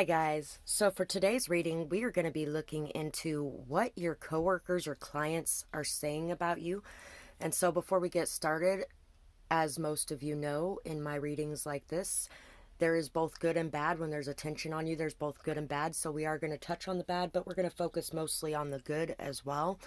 Hi guys, so for today's reading we are going to be looking into what your coworkers or clients are saying about you. And so before we get started, as most of you know, in my readings like this, there is both good and bad. When there's attention on you, there's both good and bad. So we are going to touch on the bad, but we're going to focus mostly on the good as well.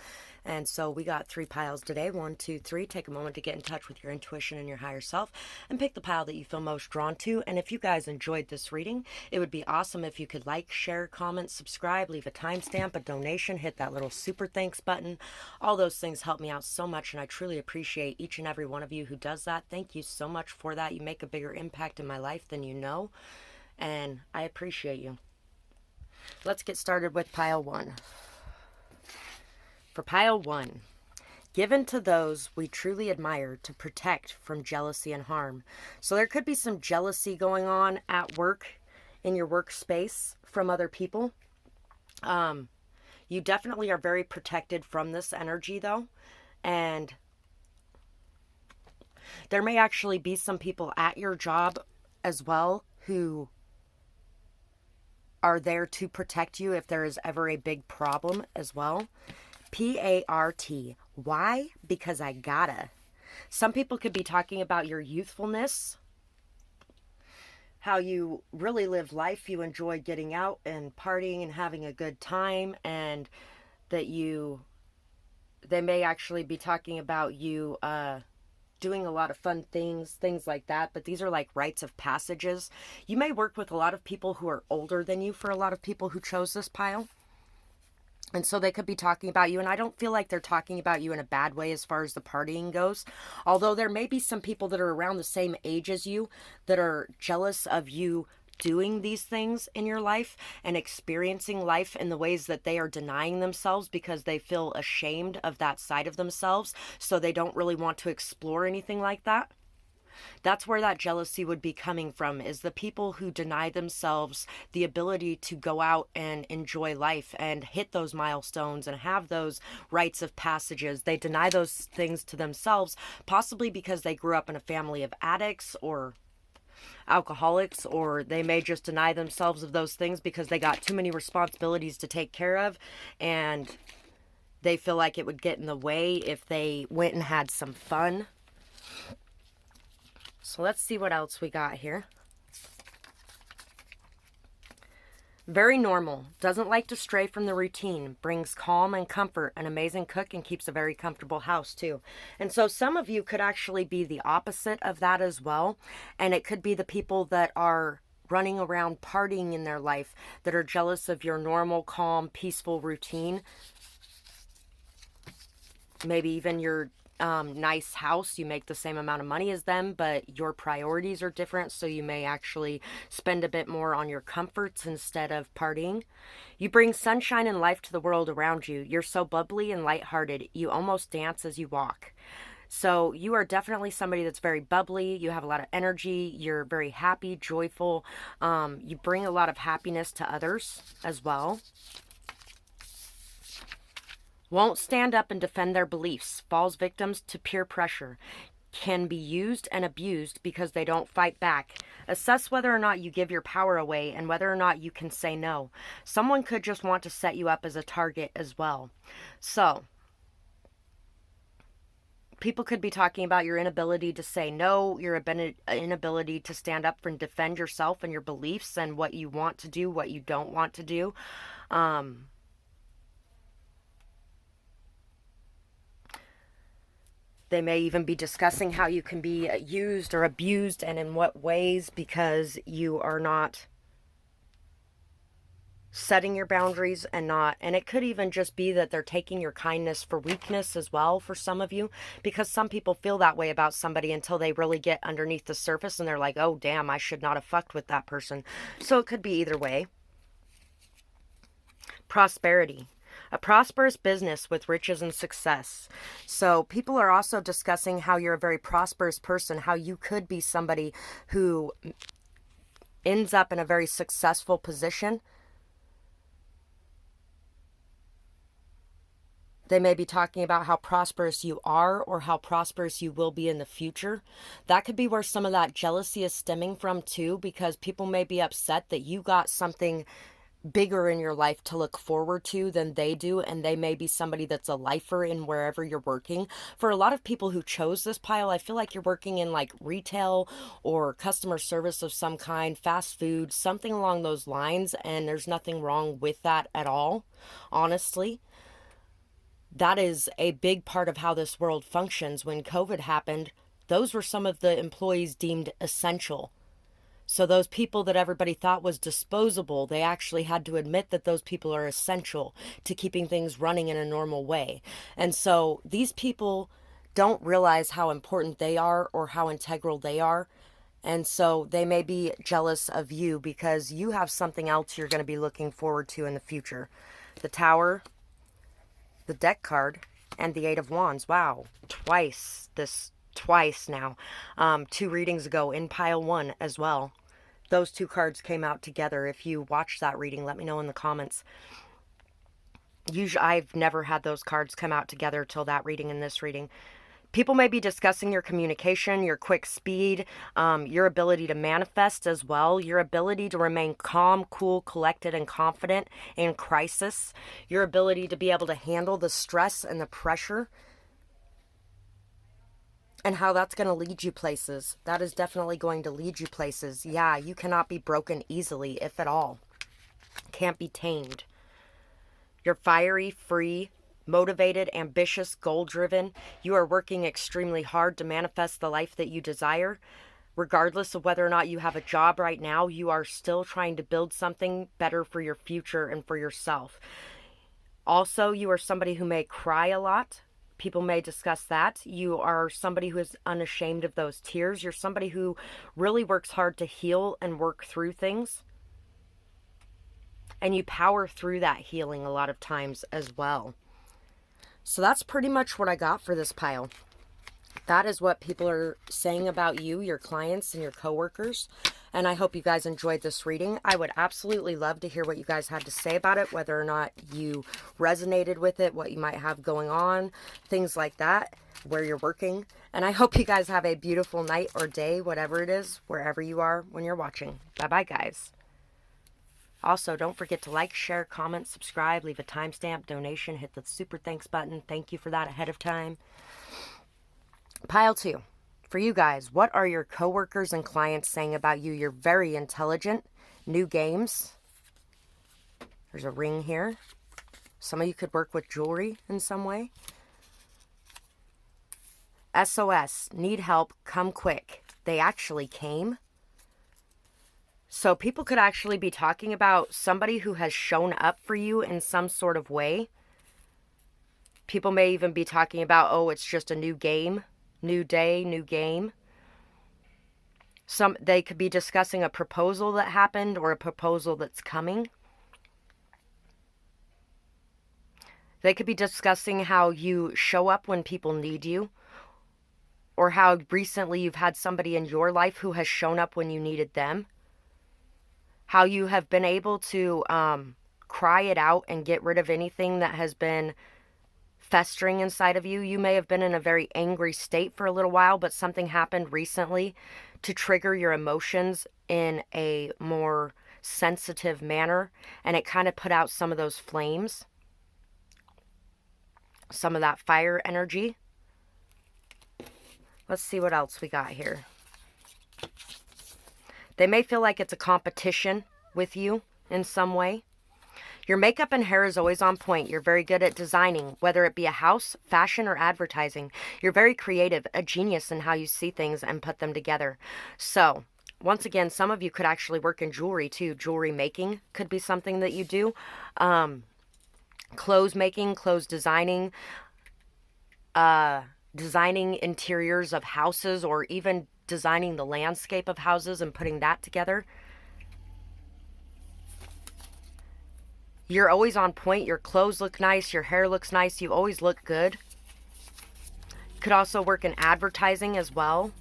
And so we got 3 piles today. 1, 2, 3. Take a moment to get in touch with your intuition and your higher self and pick the pile that you feel most drawn to. And if you guys enjoyed this reading, it would be awesome if you could like, share, comment, subscribe, leave a timestamp, a donation, hit that little super thanks button. All those things help me out so much, and I truly appreciate each and every one of you who does that. Thank you so much for that. You make a bigger impact in my life than you know, and I appreciate you. Let's get started with pile 1. For pile 1, given to those we truly admire to protect from jealousy and harm. So there could be some jealousy going on at work, in your workspace, from other people. You definitely are very protected from this energy though, and there may actually be some people at your job as well who are there to protect you if there is ever a big problem as well. P-A-R-T. Why? Because I gotta. Some people could be talking about your youthfulness, how you really live life, you enjoy getting out and partying and having a good time, and that they may actually be talking about you doing a lot of fun things like that. But these are like rites of passages. You may work with a lot of people who are older than you, for a lot of people who chose this pile. And so they could be talking about you, and I don't feel like they're talking about you in a bad way as far as the partying goes. Although there may be some people that are around the same age as you that are jealous of you doing these things in your life and experiencing life in the ways that they are denying themselves because they feel ashamed of that side of themselves. So they don't really want to explore anything like that. That's where that jealousy would be coming from, is the people who deny themselves the ability to go out and enjoy life and hit those milestones and have those rites of passages. They deny those things to themselves, possibly because they grew up in a family of addicts or alcoholics, or they may just deny themselves of those things because they got too many responsibilities to take care of, and they feel like it would get in the way if they went and had some fun. So let's see what else we got here. Very normal. Doesn't like to stray from the routine. Brings calm and comfort. An amazing cook, and keeps a very comfortable house too. And so some of you could actually be the opposite of that as well. And it could be the people that are running around partying in their life that are jealous of your normal, calm, peaceful routine. Maybe even your nice house. You make the same amount of money as them, but your priorities are different, so you may actually spend a bit more on your comforts instead of partying. You bring sunshine and life to the world around you. You're so bubbly and lighthearted, you almost dance as you walk. So you are definitely somebody that's very bubbly. You have a lot of energy. You're very happy, joyful. You bring a lot of happiness to others as well. Won't stand up and defend their beliefs. Falls victims to peer pressure. Can be used and abused because they don't fight back. Assess whether or not you give your power away and whether or not you can say no. Someone could just want to set you up as a target as well. So people could be talking about your inability to say no, your inability to stand up and defend yourself and your beliefs and what you want to do, what you don't want to do. They may even be discussing how you can be used or abused and in what ways, because you are not setting your boundaries and it could even just be that they're taking your kindness for weakness as well for some of you, because some people feel that way about somebody until they really get underneath the surface and they're like, oh damn, I should not have fucked with that person. So it could be either way. Prosperity. A prosperous business with riches and success. So people are also discussing how you're a very prosperous person, how you could be somebody who ends up in a very successful position. They may be talking about how prosperous you are or how prosperous you will be in the future. That could be where some of that jealousy is stemming from too, because people may be upset that you got something bigger in your life to look forward to than they do, and they may be somebody that's a lifer in wherever you're working. For a lot of people who chose this pile, I feel like you're working in like retail or customer service of some kind, fast food, something along those lines, and there's nothing wrong with that at all, honestly. That is a big part of how this world functions. When COVID happened, those were some of the employees deemed essential. So those people that everybody thought was disposable, they actually had to admit that those people are essential to keeping things running in a normal way. And so these people don't realize how important they are or how integral they are. And so they may be jealous of you because you have something else you're going to be looking forward to in the future. The Tower, the deck card, and the Eight of Wands. Wow, twice now. 2 readings ago in pile 1 as well. Those 2 cards came out together. If you watched that reading, let me know in the comments. Usually, I've never had those cards come out together till that reading and this reading. People may be discussing your communication, your quick speed, your ability to manifest as well, your ability to remain calm, cool, collected, and confident in crisis, your ability to be able to handle the stress and the pressure, and how that's going to lead you places. That is definitely going to lead you places. Yeah, you cannot be broken easily, if at all. Can't be tamed. You're fiery, free, motivated, ambitious, goal-driven. You are working extremely hard to manifest the life that you desire. Regardless of whether or not you have a job right now, you are still trying to build something better for your future and for yourself. Also, you are somebody who may cry a lot. People may discuss that. You are somebody who is unashamed of those tears. You're somebody who really works hard to heal and work through things. And you power through that healing a lot of times as well. So that's pretty much what I got for this pile. That is what people are saying about you, your clients, and your coworkers. And I hope you guys enjoyed this reading. I would absolutely love to hear what you guys had to say about it, whether or not you resonated with it, what you might have going on, things like that, where you're working. And I hope you guys have a beautiful night or day, whatever it is, wherever you are when you're watching. Bye-bye, guys. Also, don't forget to like, share, comment, subscribe, leave a timestamp, donation, hit the super thanks button. Thank you for that ahead of time. Pile 2. For you guys, what are your coworkers and clients saying about you? You're very intelligent. New games. There's a ring here. Some of you could work with jewelry in some way. SOS. Need help. Come quick. They actually came. So people could actually be talking about somebody who has shown up for you in some sort of way. People may even be talking about, oh, it's just a new game. New day, new game. They could be discussing a proposal that happened or a proposal that's coming. They could be discussing how you show up when people need you, or how recently you've had somebody in your life who has shown up when you needed them. How you have been able to cry it out and get rid of anything that has been festering inside of you. You may have been in a very angry state for a little while, but something happened recently to trigger your emotions in a more sensitive manner, and it kind of put out some of those flames, some of that fire energy. Let's see what else we got here. They may feel like it's a competition with you in some way. Your makeup and hair is always on point. You're very good at designing, whether it be a house, fashion, or advertising. You're very creative, a genius in how you see things and put them together. So, once again, some of you could actually work in jewelry too. Jewelry making could be something that you do. Clothes making, clothes designing, designing interiors of houses, or even designing the landscape of houses and putting that together. You're always on point. Your clothes look nice. Your hair looks nice. You always look good. Could also work in advertising as well,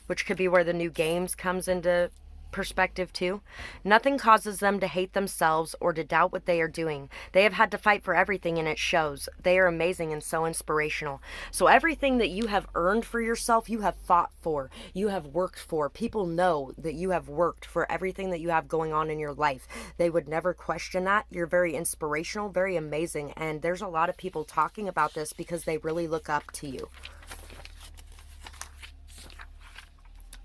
which could be where the new games comes into perspective too. Nothing causes them to hate themselves or to doubt what they are doing. They have had to fight for everything and it shows. They are amazing and so inspirational. So everything that you have earned for yourself, you have fought for, you have worked for. People know that you have worked for everything that you have going on in your life. They would never question that. You're very inspirational, very amazing, and there's a lot of people talking about this because they really look up to you.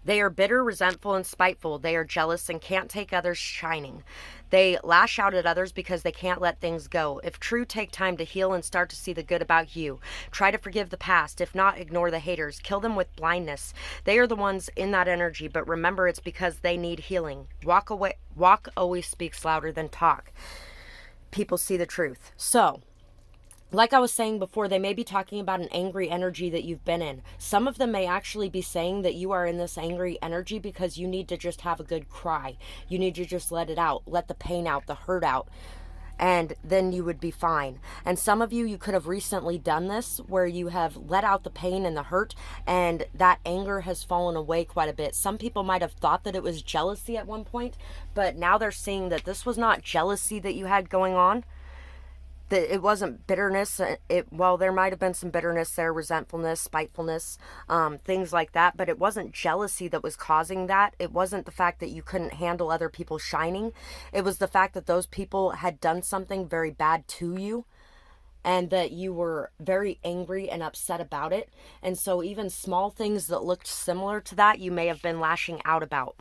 They are bitter, resentful, and spiteful. They are jealous and can't take others shining. They lash out at others because they can't let things go. If true, take time to heal and start to see the good about you. Try to forgive the past. If not, ignore the haters. Kill them with blindness. They are the ones in that energy, but remember it's because they need healing. Walk away. Walk always speaks louder than talk. People see the truth. So, like I was saying before, they may be talking about an angry energy that you've been in. Some of them may actually be saying that you are in this angry energy because you need to just have a good cry. You need to just let it out, let the pain out, the hurt out, and then you would be fine. And some of you could have recently done this where you have let out the pain and the hurt, and that anger has fallen away quite a bit. Some people might have thought that it was jealousy at one point, but now they're seeing that this was not jealousy that you had going on. That it wasn't bitterness. Well, there might have been some bitterness there, resentfulness, spitefulness, things like that, but it wasn't jealousy that was causing that. It wasn't the fact that you couldn't handle other people shining. It was the fact that those people had done something very bad to you and that you were very angry and upset about it. And so even small things that looked similar to that, you may have been lashing out about.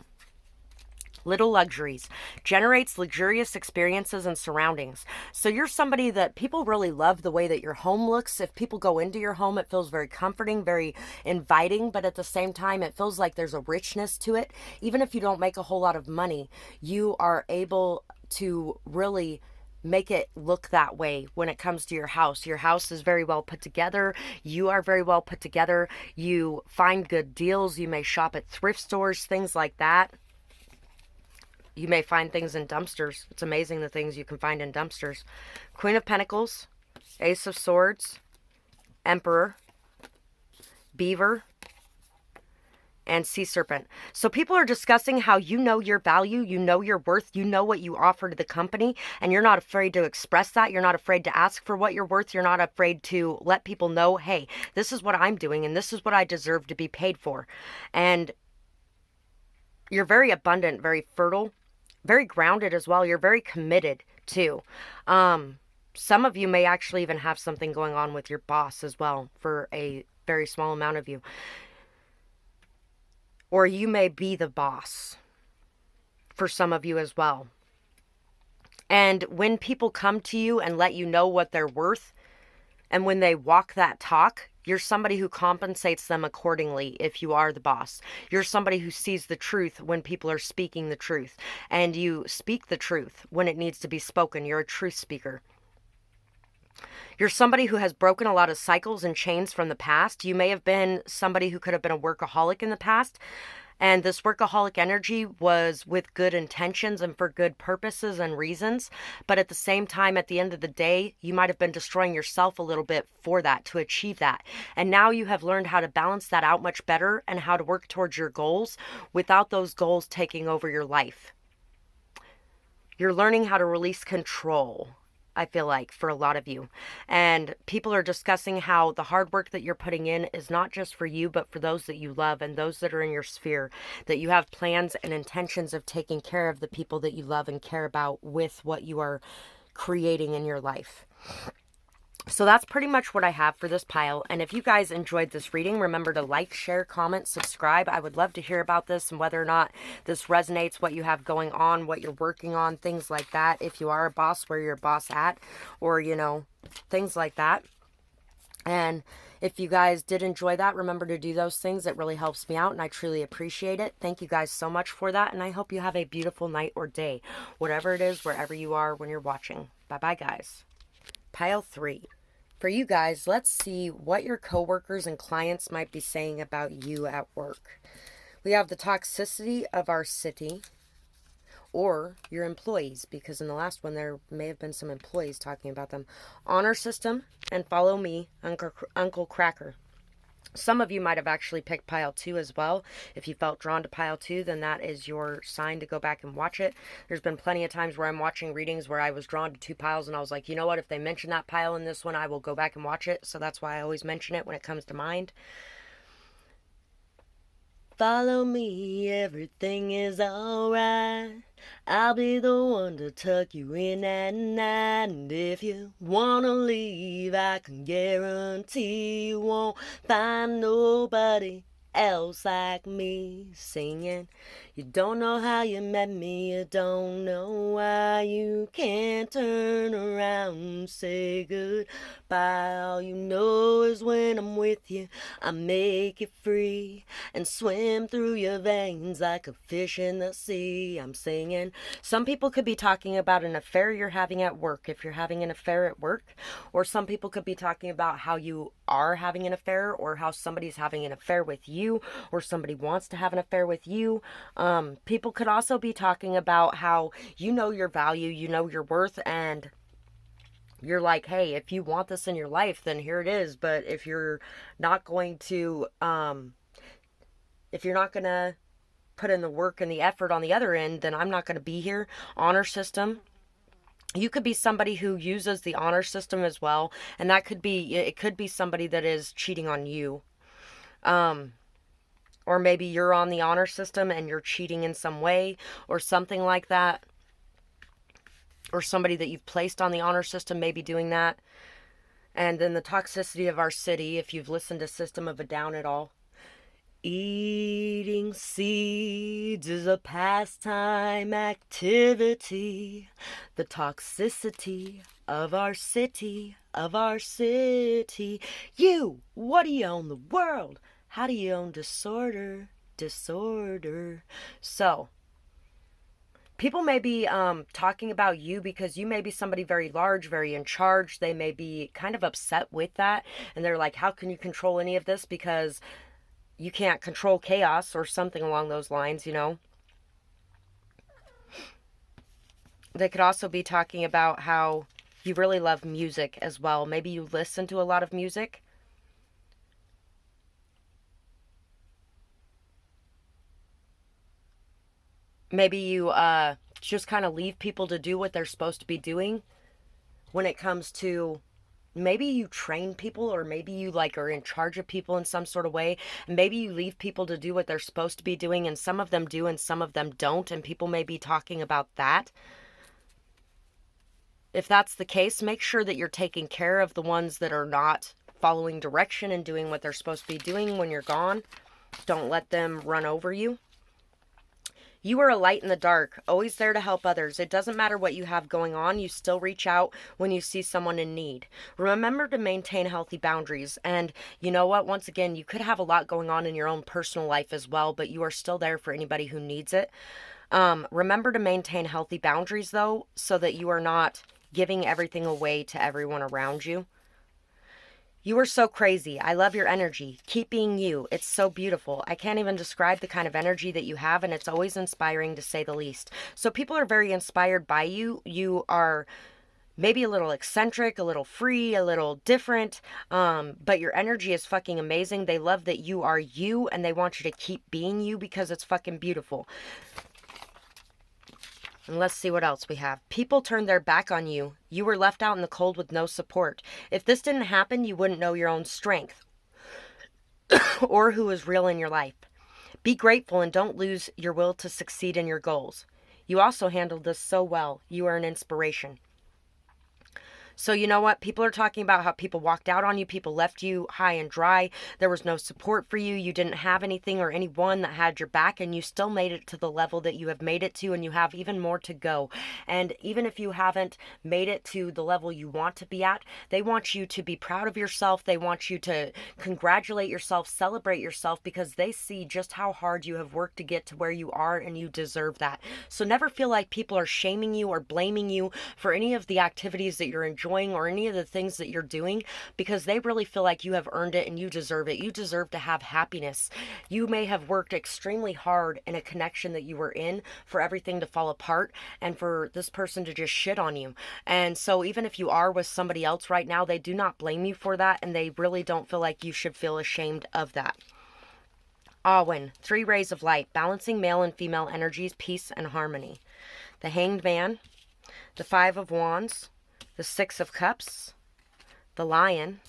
Little luxuries. Generates luxurious experiences and surroundings. So you're somebody that people really love the way that your home looks. If people go into your home, it feels very comforting, very inviting, but at the same time, it feels like there's a richness to it. Even if you don't make a whole lot of money, you are able to really make it look that way when it comes to your house. Your house is very well put together. You are very well put together. You find good deals. You may shop at thrift stores, things like that. You may find things in dumpsters. It's amazing the things you can find in dumpsters. Queen of Pentacles, Ace of Swords, Emperor, Beaver, and Sea Serpent. So people are discussing how you know your value, you know your worth, you know what you offer to the company, and you're not afraid to express that. You're not afraid to ask for what you're worth. You're not afraid to let people know, hey, this is what I'm doing, and this is what I deserve to be paid for. And you're very abundant, very fertile, very grounded as well. You're very committed too. Some of you may actually even have something going on with your boss as well for a very small amount of you. Or you may be the boss for some of you as well. And when people come to you and let you know what they're worth, and when they walk that talk, you're somebody who compensates them accordingly if you are the boss. You're somebody who sees the truth when people are speaking the truth. And you speak the truth when it needs to be spoken. You're a truth speaker. You're somebody who has broken a lot of cycles and chains from the past. You may have been somebody who could have been a workaholic in the past. And this workaholic energy was with good intentions and for good purposes and reasons. But at the same time, at the end of the day, you might have been destroying yourself a little bit for that, to achieve that. And now you have learned how to balance that out much better and how to work towards your goals without those goals taking over your life. You're learning how to release control, I feel like, for a lot of you. And people are discussing how the hard work that you're putting in is not just for you, but for those that you love and those that are in your sphere, that you have plans and intentions of taking care of the people that you love and care about with what you are creating in your life. So that's pretty much what I have for this pile. And if you guys enjoyed this reading, remember to like, share, comment, subscribe. I would love to hear about this and whether or not this resonates, what you have going on, what you're working on, things like that. If you are a boss, where you're a boss at, or, you know, things like that. And if you guys did enjoy that, remember to do those things. It really helps me out, and I truly appreciate it. Thank you guys so much for that, and I hope you have a beautiful night or day, whatever it is, wherever you are when you're watching. Bye-bye, guys. Pile 3. For you guys, let's see what your coworkers and clients might be saying about you at work. We have the toxicity of our city, or your employees, because in the last one there may have been some employees talking about them. Honor system, and follow me, Uncle Cracker. Some of you might have actually picked pile 2 as well. If you felt drawn to pile 2, then that is your sign to go back and watch it. There's been plenty of times where I'm watching readings where I was drawn to 2 piles and I was like, you know what, if they mention that pile in this one, I will go back and watch it. So that's why I always mention it when it comes to mind. Follow me, everything is alright. I'll be the one to tuck you in at night. And if you wanna leave, I can guarantee you won't find nobody else like me singing. You don't know how you met me, you don't know why you can't turn around and say goodbye. All you know is when I'm with you, I make you free and swim through your veins like a fish in the sea. I'm singing. Some people could be talking about an affair you're having at work, if you're having an affair at work, or some people could be talking about how you are having an affair, or how somebody's having an affair with you, or somebody wants to have an affair with you. People could also be talking about how you know your value, you know your worth, and you're like, hey, if you want this in your life, then here it is. But if you're not going to, if you're not going to put in the work and the effort on the other end, then I'm not going to be here. Honor system. You could be somebody who uses the honor system as well. And that could be, it could be somebody that is cheating on you. Or maybe you're on the honor system and you're cheating in some way or something like that. Or somebody that you've placed on the honor system may be doing that. And then the toxicity of our city, if you've listened to System of a Down at all. Eating seeds is a pastime activity. The toxicity of our city, of our city. You, what do you own the world? How do you own disorder? Disorder. So, people may be talking about you because you may be somebody very large, very in charge. They may be kind of upset with that. And they're like, how can you control any of this? Because you can't control chaos or something along those lines, you know. They could also be talking about how you really love music as well. Maybe you listen to a lot of music. Maybe you just kind of leave people to do what they're supposed to be doing when it comes to, maybe you train people, or maybe you like are in charge of people in some sort of way. And maybe you leave people to do what they're supposed to be doing, and some of them do and some of them don't. And people may be talking about that. If that's the case, make sure that you're taking care of the ones that are not following direction and doing what they're supposed to be doing when you're gone. Don't let them run over you. You are a light in the dark, always there to help others. It doesn't matter what you have going on, you still reach out when you see someone in need. Remember to maintain healthy boundaries. And you know what? Once again, you could have a lot going on in your own personal life as well, but you are still there for anybody who needs it. Remember to maintain healthy boundaries, though, so that you are not giving everything away to everyone around you. You are so crazy. I love your energy. Keep being you. It's so beautiful. I can't even describe the kind of energy that you have, and it's always inspiring, to say the least. So people are very inspired by you. You are maybe a little eccentric, a little free, a little different, but your energy is fucking amazing. They love that you are you, and they want you to keep being you because it's fucking beautiful. And let's see what else we have. People turned their back on you. You were left out in the cold with no support. If this didn't happen, you wouldn't know your own strength or who is real in your life. Be grateful and don't lose your will to succeed in your goals. You also handled this so well. You are an inspiration. So you know what? People are talking about how people walked out on you. People left you high and dry. There was no support for you. You didn't have anything or anyone that had your back, and you still made it to the level that you have made it to, and you have even more to go. And even if you haven't made it to the level you want to be at, they want you to be proud of yourself. They want you to congratulate yourself, celebrate yourself, because they see just how hard you have worked to get to where you are, and you deserve that. So never feel like people are shaming you or blaming you for any of the activities that you're enjoying enjoying or any of the things that you're doing because they really feel like you have earned it and you deserve it. You deserve to have happiness. You may have worked extremely hard in a connection that you were in for everything to fall apart and for this person to just shit on you. And so even if you are with somebody else right now, they do not blame you for that, and they really don't feel like you should feel ashamed of that. Awen, 3 rays of light, balancing male and female energies, peace and harmony. The Hanged Man, the 5 of Wands, the 6 of Cups, the Lion,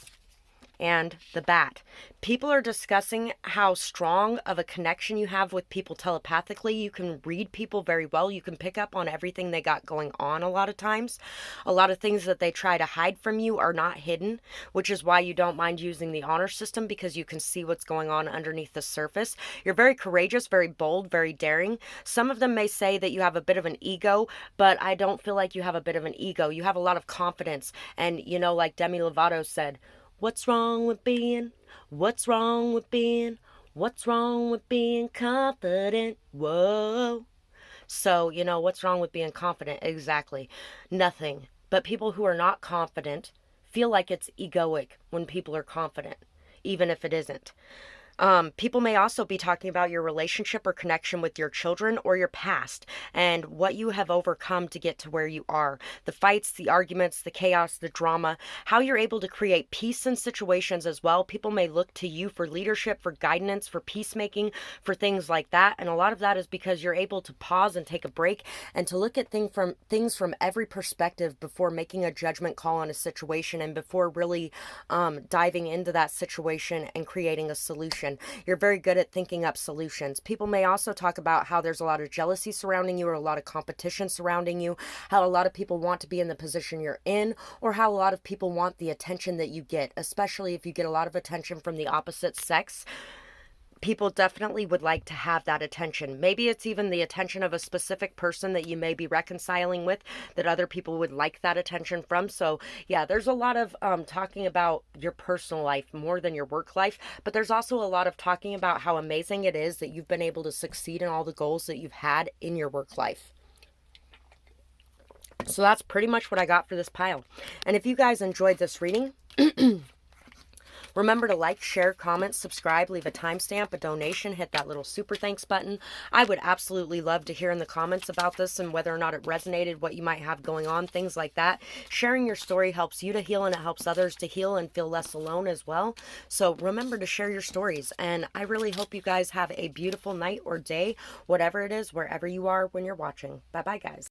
and the Bat. People are discussing how strong of a connection you have with people telepathically. You can read people very well. You can pick up on everything they got going on a lot of times. A lot of things that they try to hide from you are not hidden, which is why you don't mind using the honor system, because you can see what's going on underneath the surface. You're very courageous, very bold, very daring. Some of them may say that you have a bit of an ego, but I don't feel like you have a bit of an ego. You have a lot of confidence. And, you know, like Demi Lovato said, what's wrong with being confident? Whoa. So, you know, what's wrong with being confident? Exactly. Nothing. But people who are not confident feel like it's egoic when people are confident, even if it isn't. People may also be talking about your relationship or connection with your children or your past and what you have overcome to get to where you are. The fights, the arguments, the chaos, the drama, how you're able to create peace in situations as well. People may look to you for leadership, for guidance, for peacemaking, for things like that. And a lot of that is because you're able to pause and take a break and to look at things from every perspective before making a judgment call on a situation and before really diving into that situation and creating a solution. You're very good at thinking up solutions. People may also talk about how there's a lot of jealousy surrounding you or a lot of competition surrounding you, how a lot of people want to be in the position you're in, or how a lot of people want the attention that you get, especially if you get a lot of attention from the opposite sex. People definitely would like to have that attention. Maybe it's even the attention of a specific person that you may be reconciling with that other people would like that attention from. So yeah, there's a lot of talking about your personal life more than your work life, but there's also a lot of talking about how amazing it is that you've been able to succeed in all the goals that you've had in your work life. So that's pretty much what I got for this pile. And if you guys enjoyed this reading, remember to like, share, comment, subscribe, leave a timestamp, a donation, hit that little super thanks button. I would absolutely love to hear in the comments about this and whether or not it resonated, what you might have going on, things like that. Sharing your story helps you to heal and it helps others to heal and feel less alone as well. So remember to share your stories. And I really hope you guys have a beautiful night or day, whatever it is, wherever you are when you're watching. Bye-bye, guys.